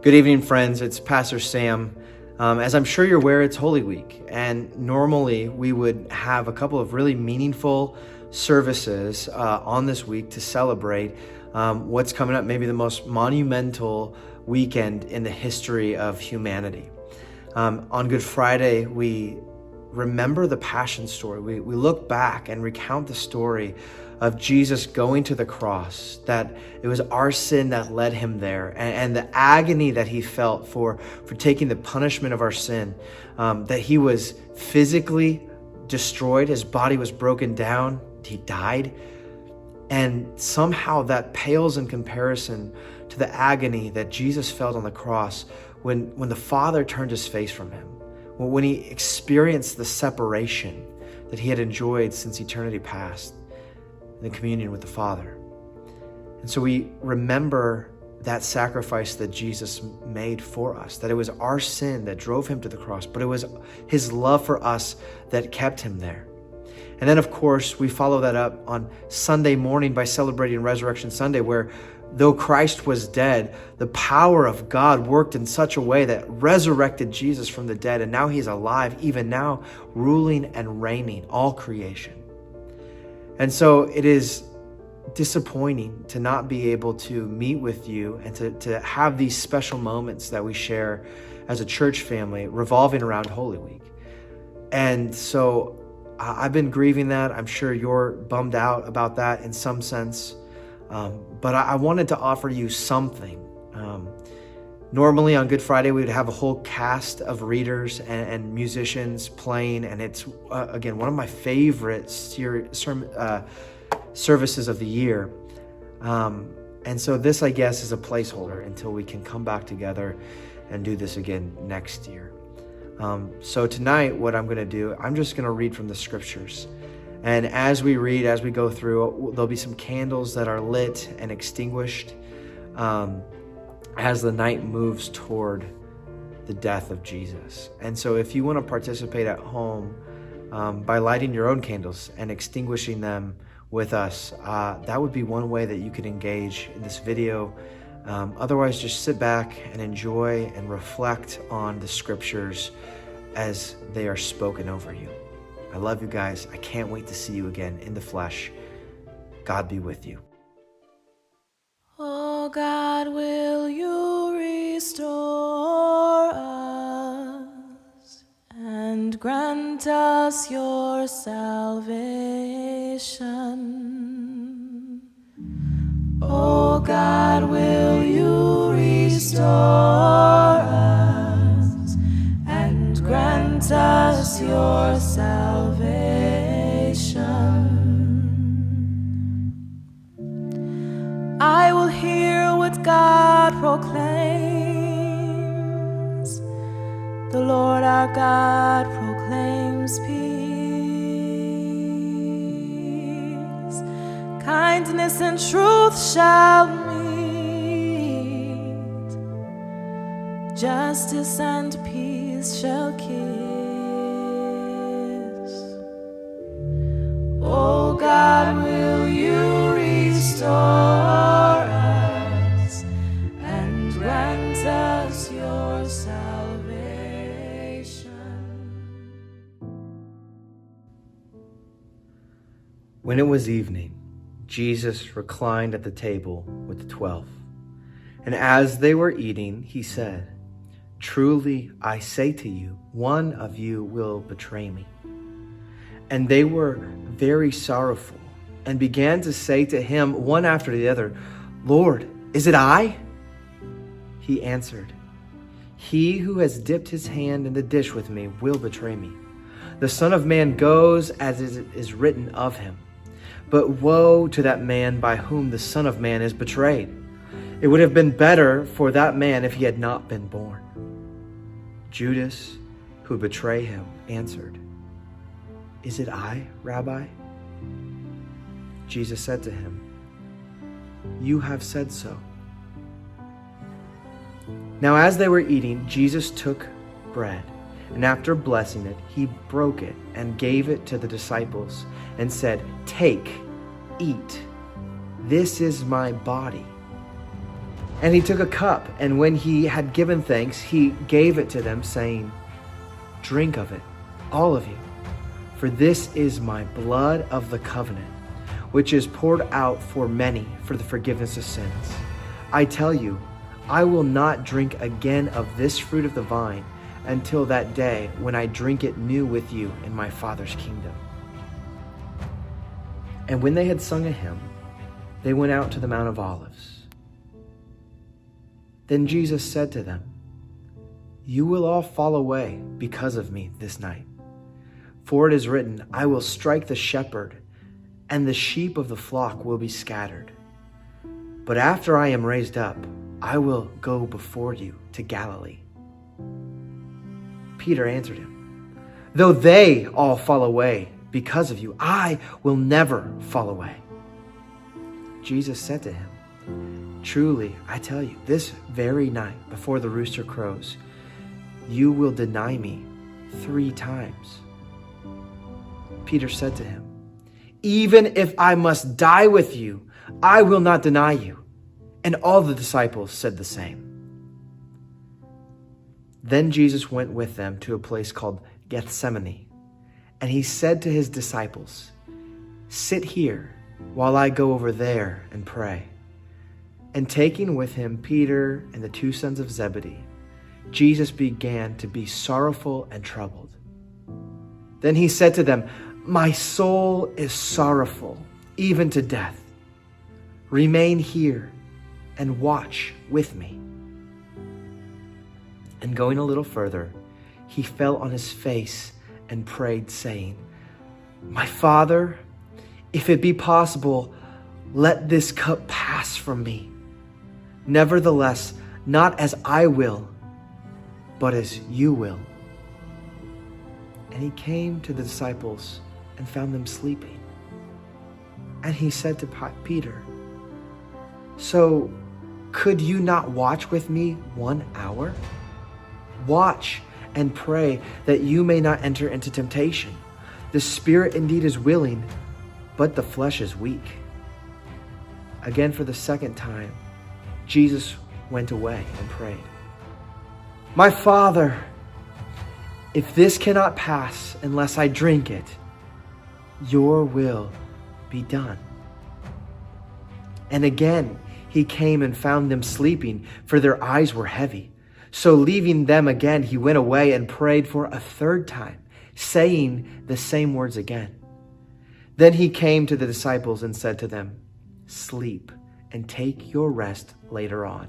Good evening, friends. It's Pastor Sam. As I'm sure you're aware, it's Holy Week, and normally we would have a couple of really meaningful services on this week to celebrate what's coming up, maybe the most monumental weekend in the history of humanity. On Good Friday, we remember the Passion story. We look back and recount the story of Jesus going to the cross, that it was our sin that led him there, and the agony that he felt for taking the punishment of our sin, that he was physically destroyed, his body was broken down, he died, and somehow that pales in comparison to the agony that Jesus felt on the cross when the Father turned his face from him, when he experienced the separation that he had enjoyed since eternity past, the communion with the Father. And so we remember that sacrifice that Jesus made for us, that it was our sin that drove him to the cross, but it was his love for us that kept him there. And then, of course, we follow that up on Sunday morning by celebrating Resurrection Sunday, where though Christ was dead, the power of God worked in such a way that resurrected Jesus from the dead, and now he's alive, even now, ruling and reigning all creation. And so it is disappointing to not be able to meet with you and to have these special moments that we share as a church family revolving around Holy Week. And so I've been grieving that. I'm sure you're bummed out about that in some sense. But I wanted to offer you something. Normally on Good Friday, we would have a whole cast of readers and musicians playing, and it's, again, one of my favorite services of the year. And so this, I guess, is a placeholder until we can come back together and do this again next year. So tonight, what I'm going to do, I'm just going to read from the scriptures. And as we read, as we go through, there'll be some candles that are lit and extinguished as the night moves toward the death of Jesus. And so if you want to participate at home by lighting your own candles and extinguishing them with us, that would be one way that you could engage in this video. Otherwise, just sit back and enjoy and reflect on the scriptures as they are spoken over you. I love you guys. I can't wait to see you again in the flesh. God be with you. Oh God, will you restore us and grant us your salvation? Oh God, will you restore us and grant us your salvation? I will hear what God proclaims. The Lord our God proclaims peace. Kindness and truth shall meet. Justice and peace shall kiss. Oh God, will you restore us and grant us your salvation? When it was evening, Jesus reclined at the table with the 12. And as they were eating, he said, "Truly I say to you, one of you will betray me." And they were very sorrowful and began to say to him one after the other, "Lord, is it I?" He answered, "He who has dipped his hand in the dish with me will betray me. The Son of Man goes as it is written of him. But woe to that man by whom the Son of Man is betrayed. It would have been better for that man if he had not been born." Judas, who would betray him, answered, "Is it I, Rabbi?" Jesus said to him, "You have said so." Now as they were eating, Jesus took bread, and after blessing it, he broke it and gave it to the disciples and said, "Take, eat. This is my body." And he took a cup, and when he had given thanks, he gave it to them, saying, "Drink of it, all of you, for this is my blood of the covenant, which is poured out for many for the forgiveness of sins. I tell you, I will not drink again of this fruit of the vine until that day when I drink it new with you in my Father's kingdom." And when they had sung a hymn, they went out to the Mount of Olives. Then Jesus said to them, "You will all fall away because of me this night. For it is written, I will strike the shepherd, and the sheep of the flock will be scattered. But after I am raised up, I will go before you to Galilee." Peter answered him, "Though they all fall away because of you, I will never fall away." Jesus said to him, "Truly, I tell you, this very night before the rooster crows, you will deny me 3 times. Peter said to him, "Even if I must die with you, I will not deny you." And all the disciples said the same. Then Jesus went with them to a place called Gethsemane, and he said to his disciples, "Sit here while I go over there and pray." And taking with him Peter and the 2 sons of Zebedee, Jesus began to be sorrowful and troubled. Then he said to them, "My soul is sorrowful, even to death. Remain here and watch with me." And going a little further, he fell on his face and prayed, saying, "My Father, if it be possible, let this cup pass from me. Nevertheless, not as I will, but as you will." And he came to the disciples and found them sleeping. And he said to Peter, "So could you not watch with me 1 hour? Watch and pray that you may not enter into temptation. The spirit indeed is willing, but the flesh is weak." Again, for the 2nd time, Jesus went away and prayed, "My Father, if this cannot pass unless I drink it, your will be done." And again he came and found them sleeping, for their eyes were heavy. So leaving them again, he went away and prayed for a 3rd time, saying the same words again. Then he came to the disciples and said to them, "Sleep and take your rest later on.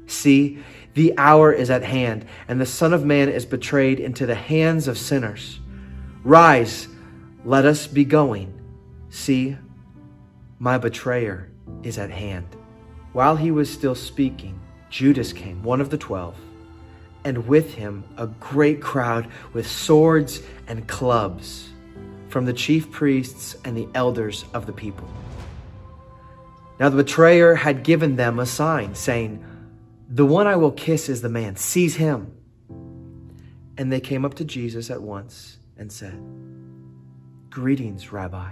See, the hour is at hand, and the Son of Man is betrayed into the hands of sinners. Rise, let us be going. See, my betrayer is at hand." While he was still speaking, Judas came, one of the 12, and with him a great crowd with swords and clubs from the chief priests and the elders of the people. Now the betrayer had given them a sign, saying, "The one I will kiss is the man. Seize him." And they came up to Jesus at once and said, "Greetings, Rabbi."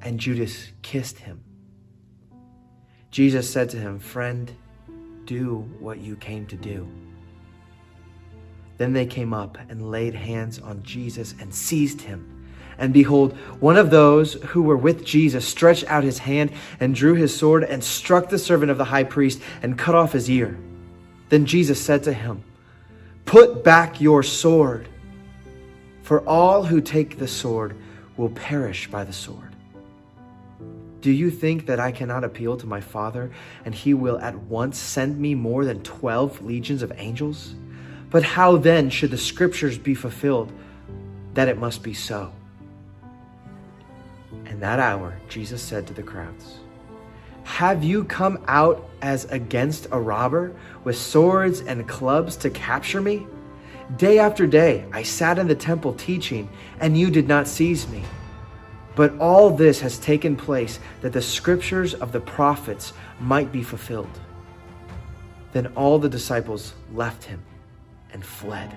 And Judas kissed him. Jesus said to him, "Friend, do what you came to do." Then they came up and laid hands on Jesus and seized him. And behold, one of those who were with Jesus stretched out his hand and drew his sword and struck the servant of the high priest and cut off his ear. Then Jesus said to him, "Put back your sword, for all who take the sword will perish by the sword. Do you think that I cannot appeal to my Father, and he will at once send me more than 12 legions of angels? But how then should the scriptures be fulfilled that it must be so?" In that hour, Jesus said to the crowds, "Have you come out as against a robber with swords and clubs to capture me? Day after day I sat in the temple teaching, and you did not seize me. But all this has taken place that the scriptures of the prophets might be fulfilled." Then all the disciples left him and fled.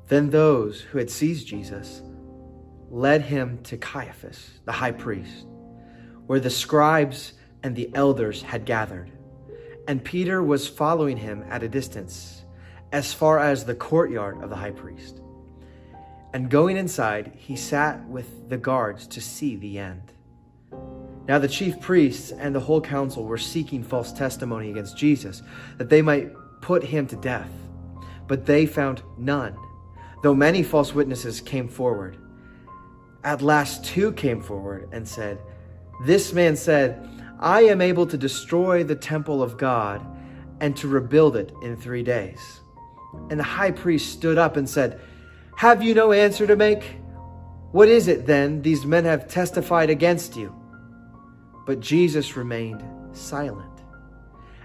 Then those who had seized Jesus led him to Caiaphas, the high priest, where the scribes and the elders had gathered. And Peter was following him at a distance, as far as the courtyard of the high priest. And going inside, he sat with the guards to see the end. Now the chief priests and the whole council were seeking false testimony against Jesus, that they might put him to death. But they found none, though many false witnesses came forward. At last 2 came forward and said, "This man said, I am able to destroy the temple of God and to rebuild it in 3 days." And the high priest stood up and said, "Have you no answer to make? What is it then these men have testified against you?" But Jesus remained silent.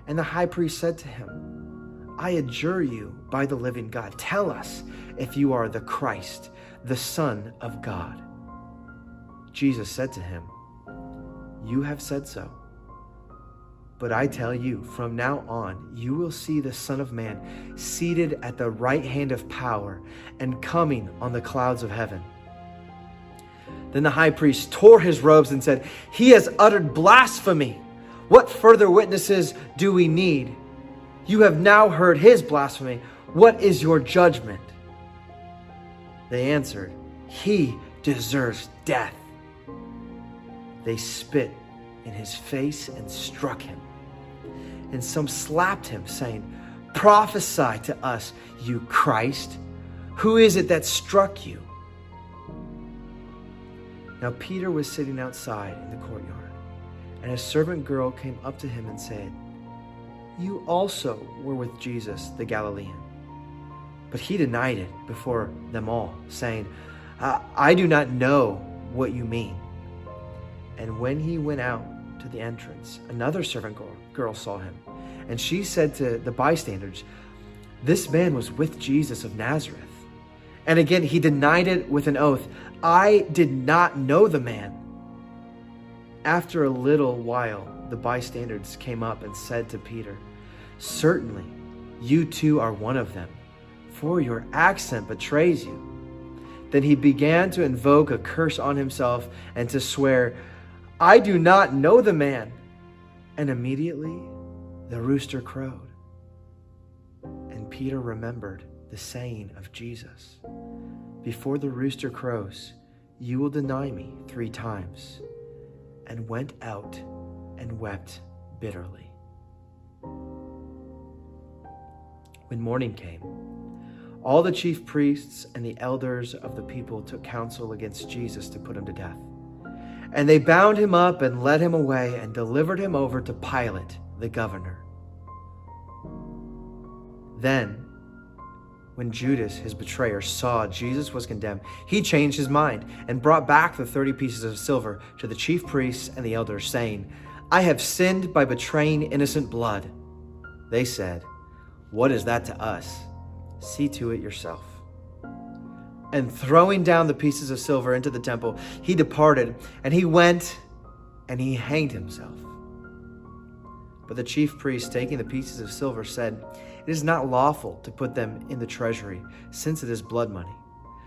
And the high priest said to him, "I adjure you by the living God, tell us if you are the Christ, the Son of God." Jesus said to him, "You have said so. But I tell you, from now on, you will see the Son of Man seated at the right hand of power and coming on the clouds of heaven." Then the high priest tore his robes and said, "He has uttered blasphemy. What further witnesses do we need? You have now heard his blasphemy. What is your judgment?" They answered, "He deserves death." They spit in his face and struck him. And some slapped him, saying, "Prophesy to us, you Christ. Who is it that struck you?" Now Peter was sitting outside in the courtyard, and a servant girl came up to him and said, "You also were with Jesus the Galilean." But he denied it before them all, saying, I do not know what you mean." And when he went out to the entrance, another servant girl saw him, and she said to the bystanders, "This man was with Jesus of Nazareth." And again he denied it with an oath, "I did not know the man." After a little while, the bystanders came up and said to Peter, "Certainly, you too are one of them, for your accent betrays you." Then he began to invoke a curse on himself and to swear, "I do not know the man." And immediately the rooster crowed. And Peter remembered the saying of Jesus, "Before the rooster crows, you will deny me 3 times," and went out and wept bitterly. When morning came, all the chief priests and the elders of the people took counsel against Jesus to put him to death. And they bound him up and led him away and delivered him over to Pilate, the governor. Then, when Judas, his betrayer, saw Jesus was condemned, he changed his mind and brought back the 30 pieces of silver to the chief priests and the elders, saying, "I have sinned by betraying innocent blood." They said, "What is that to us? See to it yourself." And throwing down the pieces of silver into the temple, he departed, and he went and he hanged himself. But the chief priests, taking the pieces of silver, said, "It is not lawful to put them in the treasury, since it is blood money."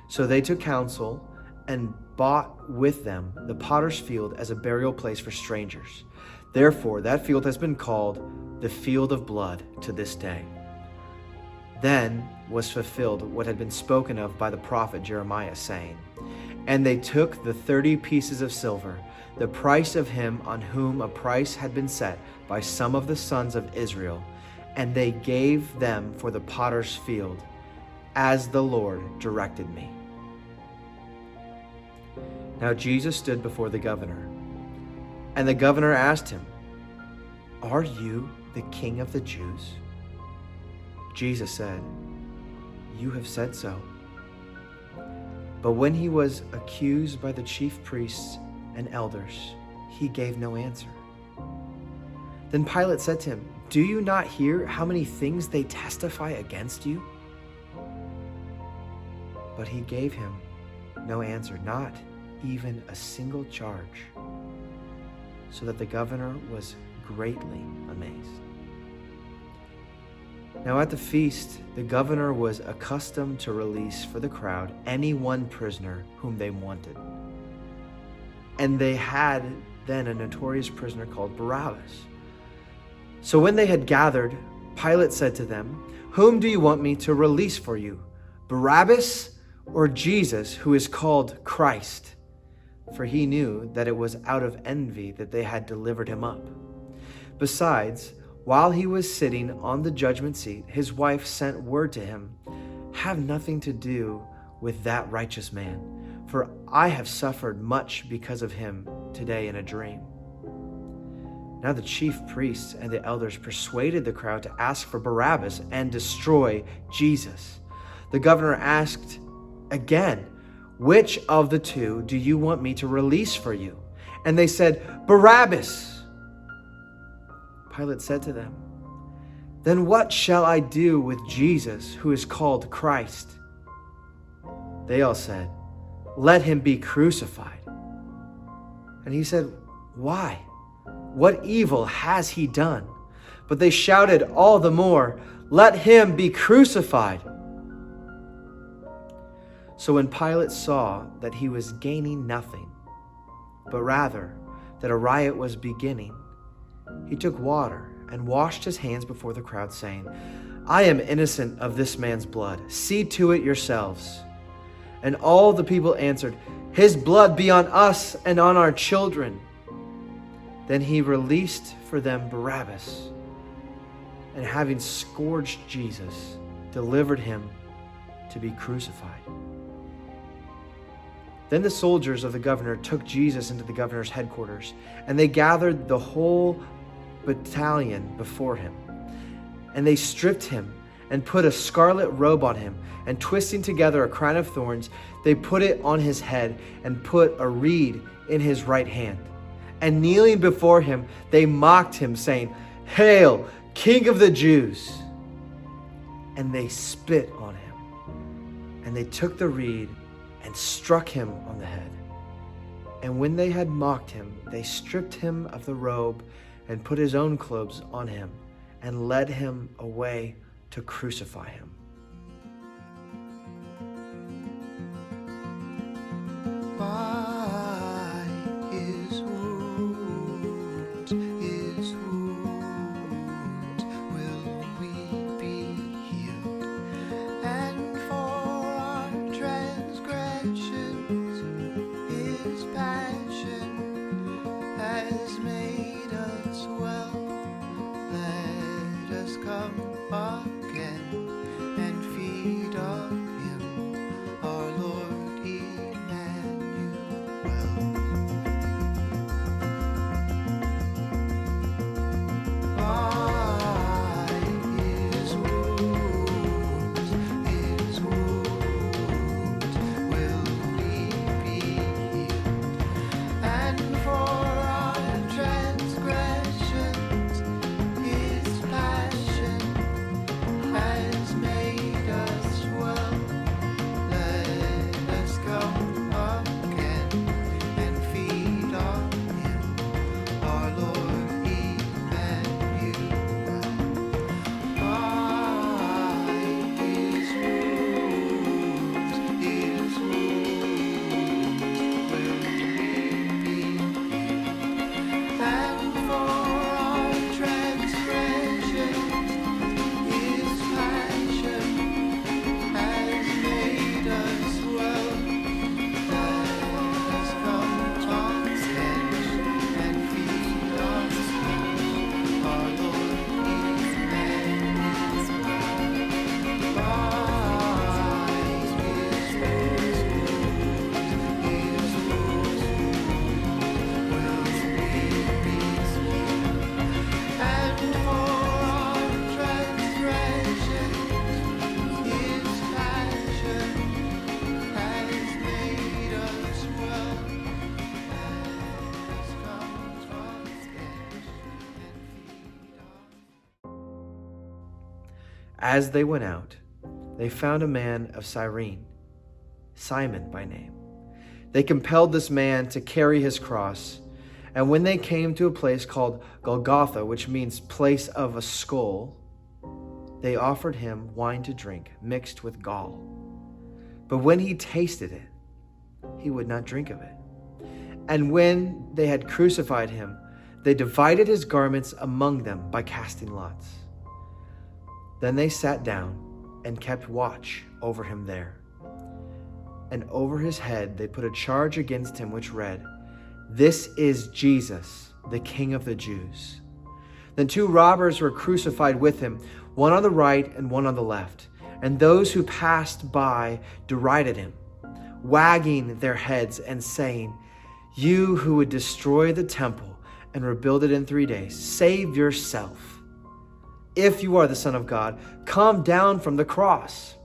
So they took counsel and bought with them the potter's field as a burial place for strangers. Therefore, that field has been called the Field of Blood to this day. Then was fulfilled what had been spoken of by the prophet Jeremiah, saying, "And they took the 30 pieces of silver, the price of him on whom a price had been set by some of the sons of Israel, and they gave them for the potter's field, as the Lord directed me." Now Jesus stood before the governor, and the governor asked him, "Are you the king of the Jews?" Jesus said, "You have said so." But when he was accused by the chief priests and elders, he gave no answer. Then Pilate said to him, "Do you not hear how many things they testify against you?" But he gave him no answer, not even a single charge, so that the governor was greatly amazed. Now at the feast, the governor was accustomed to release for the crowd any one prisoner whom they wanted. And they had then a notorious prisoner called Barabbas. So when they had gathered, Pilate said to them, "Whom do you want me to release for you, Barabbas or Jesus, who is called Christ?" For he knew that it was out of envy that they had delivered him up. Besides, while he was sitting on the judgment seat, his wife sent word to him, "Have nothing to do with that righteous man, for I have suffered much because of him today in a dream." Now the chief priests and the elders persuaded the crowd to ask for Barabbas and destroy Jesus. The governor asked again, "Which of the two do you want me to release for you?" And they said, "Barabbas." Pilate said to them, "Then what shall I do with Jesus, who is called Christ?" They all said, "Let him be crucified." And he said, "Why? What evil has he done?" But they shouted all the more, "Let him be crucified." So when Pilate saw that he was gaining nothing, but rather that a riot was beginning, he took water and washed his hands before the crowd, saying, "I am innocent of this man's blood. See to it yourselves." And all the people answered, "His blood be on us and on our children." Then he released for them Barabbas, and having scourged Jesus, delivered him to be crucified. Then the soldiers of the governor took Jesus into the governor's headquarters, and they gathered the whole battalion before him. And they stripped him and put a scarlet robe on him, and twisting together a crown of thorns, they put it on his head and put a reed in his right hand. And kneeling before him, they mocked him, saying, "Hail, King of the Jews!" And they spit on him. And they took the reed and struck him on the head. And when they had mocked him, they stripped him of the robe and put his own clothes on him, and led him away to crucify him. By his wounds will we be healed, and for our transgressions his passion has made us well. Let us come again and feed on him, our Lord Emmanuel. By his wounds will we be healed, and for our transgressions his passion has made us well. Let us come again and feed on him, our Lord Emmanuel. By his wounds will we be healed, and for our transgressions his passion has made us well. Let us come again and feed on him, our Lord Emmanuel. By his wounds will we be healed, and for our transgressions his passion has made us well. Let us come again and feed on. As they went out, they found a man of Cyrene, Simon by name. They compelled this man to carry his cross, and when they came to a place called Golgotha, which means place of a skull, they offered him wine to drink mixed with gall. But when he tasted it, he would not drink of it. And when they had crucified him, they divided his garments among them by casting lots. Then they sat down and kept watch over him there. And over his head they put a charge against him which read, "This is Jesus, the King of the Jews." Then 2 robbers were crucified with him, one on the right and one on the left. And those who passed by derided him, wagging their heads and saying, "You who would destroy the temple and rebuild it in 3 days, save yourself. If you are the Son of God, come down from the cross."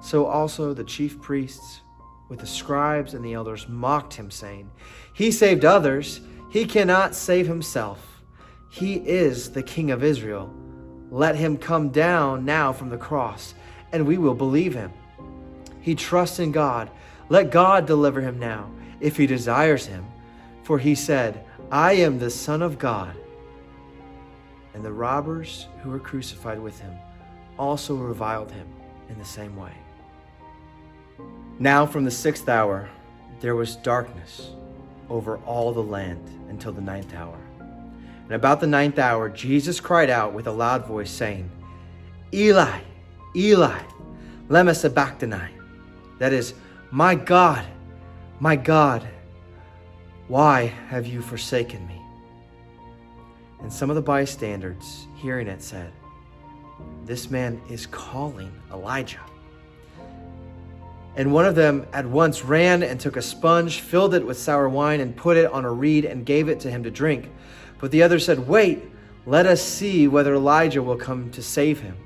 So also the chief priests with the scribes and the elders mocked him, saying, "He saved others. He cannot save himself. He is the King of Israel. Let him come down now from the cross, and we will believe him. He trusts in God. Let God deliver him now, if he desires him. For he said, 'I am the Son of God.'" And the robbers who were crucified with him also reviled him in the same way. Now from the 6th hour there was darkness over all the land until the 9th hour. And about the 9th hour Jesus cried out with a loud voice, saying, "Eli, Eli, lema sabachthani?" That is, my God, why have you forsaken me?" And some of the bystanders, hearing it, said, "This man is calling Elijah." And one of them at once ran and took a sponge, filled it with sour wine, and put it on a reed and gave it to him to drink. But the other said, "Wait, let us see whether Elijah will come to save him."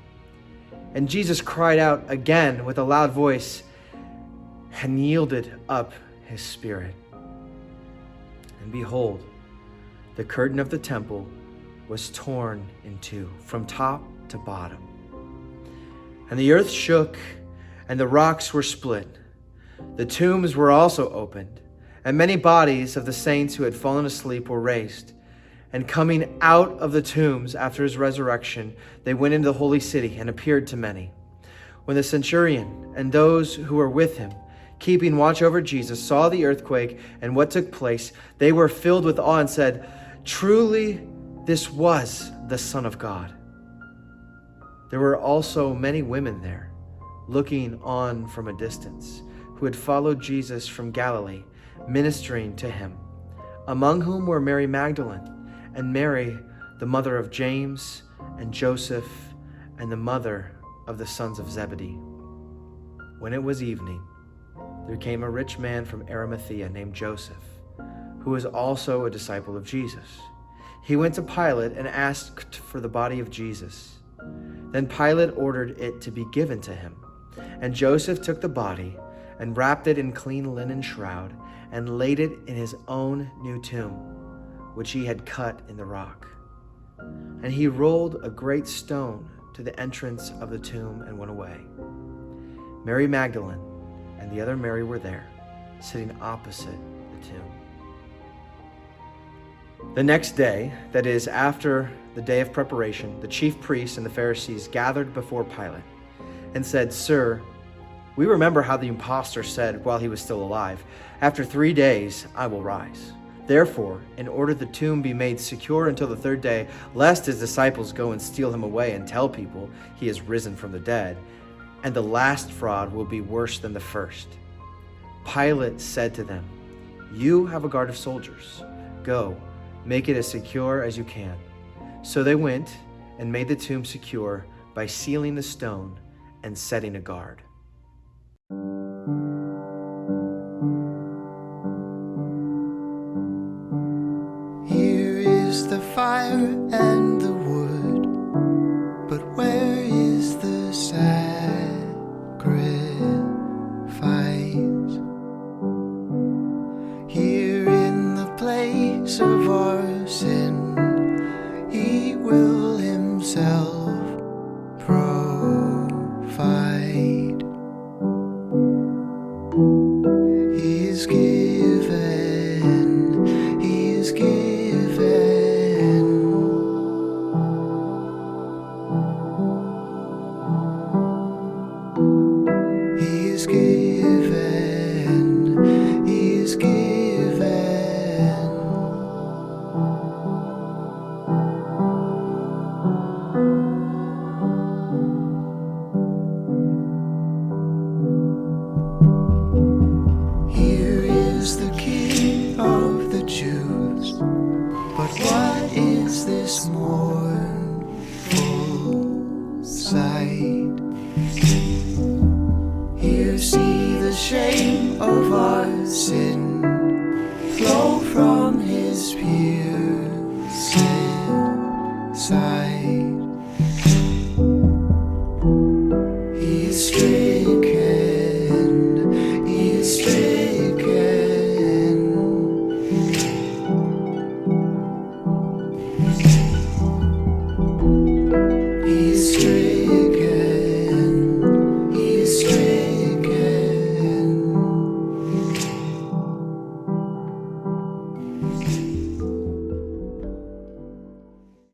And Jesus cried out again with a loud voice and yielded up his spirit. And behold, the curtain of the temple was torn in two from top to bottom. And the earth shook, and the rocks were split. The tombs were also opened, and many bodies of the saints who had fallen asleep were raised. And coming out of the tombs after his resurrection, they went into the holy city and appeared to many. When the centurion and those who were with him, keeping watch over Jesus, saw the earthquake and what took place, they were filled with awe and said, "Truly, this was the Son of God." There were also many women there, looking on from a distance, who had followed Jesus from Galilee, ministering to him, among whom were Mary Magdalene, and Mary, the mother of James and Joseph, and the mother of the sons of Zebedee. When it was evening, there came a rich man from Arimathea named Joseph, who was also a disciple of Jesus. He went to Pilate and asked for the body of Jesus. Then Pilate ordered it to be given to him. And Joseph took the body and wrapped it in clean linen shroud and laid it in his own new tomb, which he had cut in the rock. And he rolled a great stone to the entrance of the tomb and went away. Mary Magdalene and the other Mary were there, sitting opposite the tomb. The next day, that is, after the day of preparation, the chief priests and the Pharisees gathered before Pilate and said, "Sir, we remember how the impostor said while he was still alive, 'After 3 days I will rise.' Therefore, in order the tomb be made secure until the 3rd day, lest his disciples go and steal him away and tell people he has risen from the dead, and the last fraud will be worse than the first." Pilate said to them, "You have a guard of soldiers. Go, make it as secure as you can." So they went and made the tomb secure by sealing the stone and setting a guard. Here is the fire and the wood, but where is the sacrifice? Here in the place of